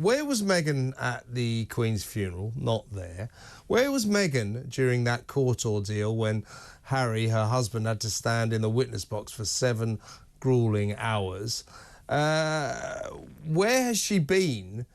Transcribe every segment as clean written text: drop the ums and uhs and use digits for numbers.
where was Meghan at the Queen's funeral? Not there. Where was Meghan during that court ordeal when Harry, her husband, had to stand in the witness box for 7 grueling hours? Where has she been,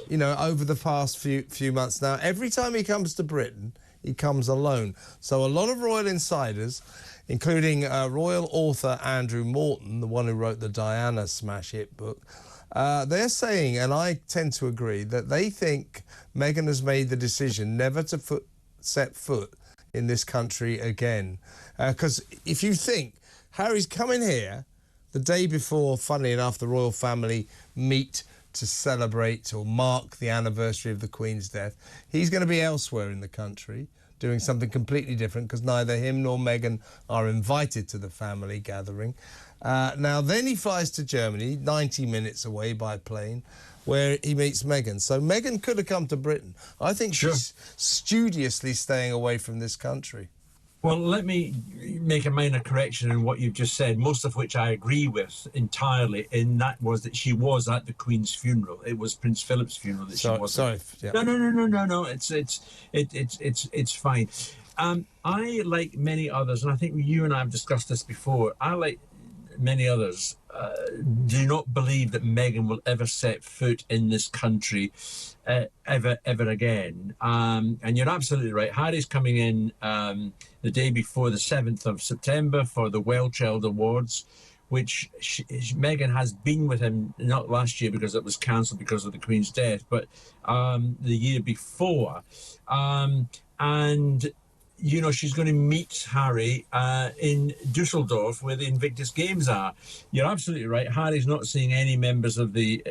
you know, over the past few months now? Every time he comes to Britain, he comes alone. So a lot of royal insiders, including royal author Andrew Morton, the one who wrote the Diana smash hit book, they're saying, and I tend to agree, that they think Meghan has made the decision never to set foot in this country again. Because if you think Harry's coming here the day before, funnily enough, the royal family meet to celebrate or mark the anniversary of the Queen's death, he's going to be elsewhere in the country doing something completely different, because neither him nor Meghan are invited to the family gathering. Now, then he flies to Germany, 90 minutes away by plane, where he meets Meghan. So Meghan could have come to Britain. I think she's studiously staying away from this country. Well, let me make a minor correction in what you've just said, most of which I agree with entirely, and that was that she was at the Queen's funeral. It was Prince Philip's funeral that she wasn't. Sorry. Yeah. No. It's fine. I, like many others, and I think you and I have discussed this before, I, like many others, do not believe that Meghan will ever set foot in this country ever again. And you're absolutely right. Harry's coming in the day before the 7th of September for the Well Child Awards, which Meghan has been with him, not last year because it was cancelled because of the Queen's death, but the year before. And you know, she's going to meet Harry in Dusseldorf, where the Invictus Games are. You're absolutely right. Harry's not seeing any members of the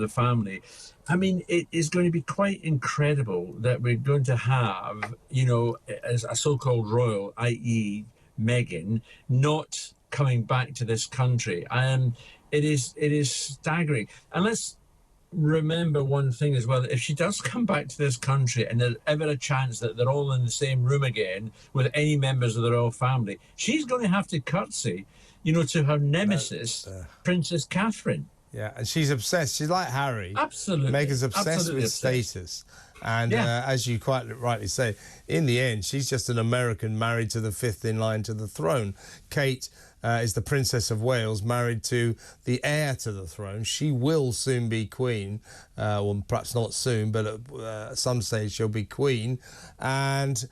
family. I mean, it is going to be quite incredible that we're going to have, you know, as a so-called royal, i.e. Meghan, not coming back to this country. It is staggering. And let's remember one thing as well: if she does come back to this country and there's ever a chance that they're all in the same room again with any members of the royal family, she's going to have to curtsy, you know, to her nemesis, Princess Catherine. Yeah, and she's obsessed. She's like Harry. Absolutely. Meghan's obsessed with obsessed. status. And as you quite rightly say, in the end, she's just an American married to the 5th in line to the throne. Kate is the Princess of Wales, married to the heir to the throne. She will soon be queen. Well, perhaps not soon, but at some stage she'll be queen. And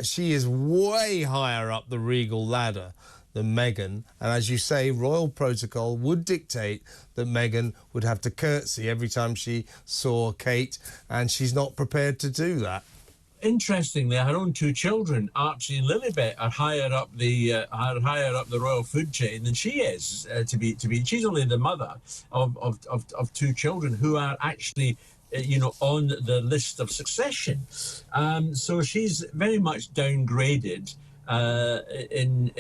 she is way higher up the regal ladder than Meghan. And as you say, royal protocol would dictate that Meghan would have to curtsy every time she saw Kate, and she's not prepared to do that. Interestingly, her own 2 children, Archie and Lilibet, are higher up the royal food chain than she is. To be, she's only the mother of 2 children who are actually, you know, on the list of succession. So she's very much downgraded in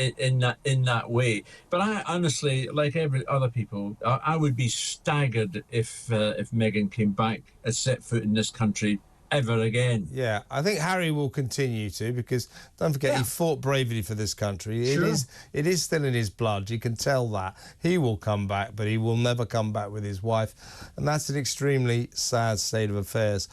that way. But I honestly, like every other people, I would be staggered if Meghan came back and set foot in this country ever again. Yeah, I think Harry will continue to, because don't forget, he fought bravely for this country. Sure. It is still in his blood. You can tell that. He will come back, but he will never come back with his wife, and that's an extremely sad state of affairs.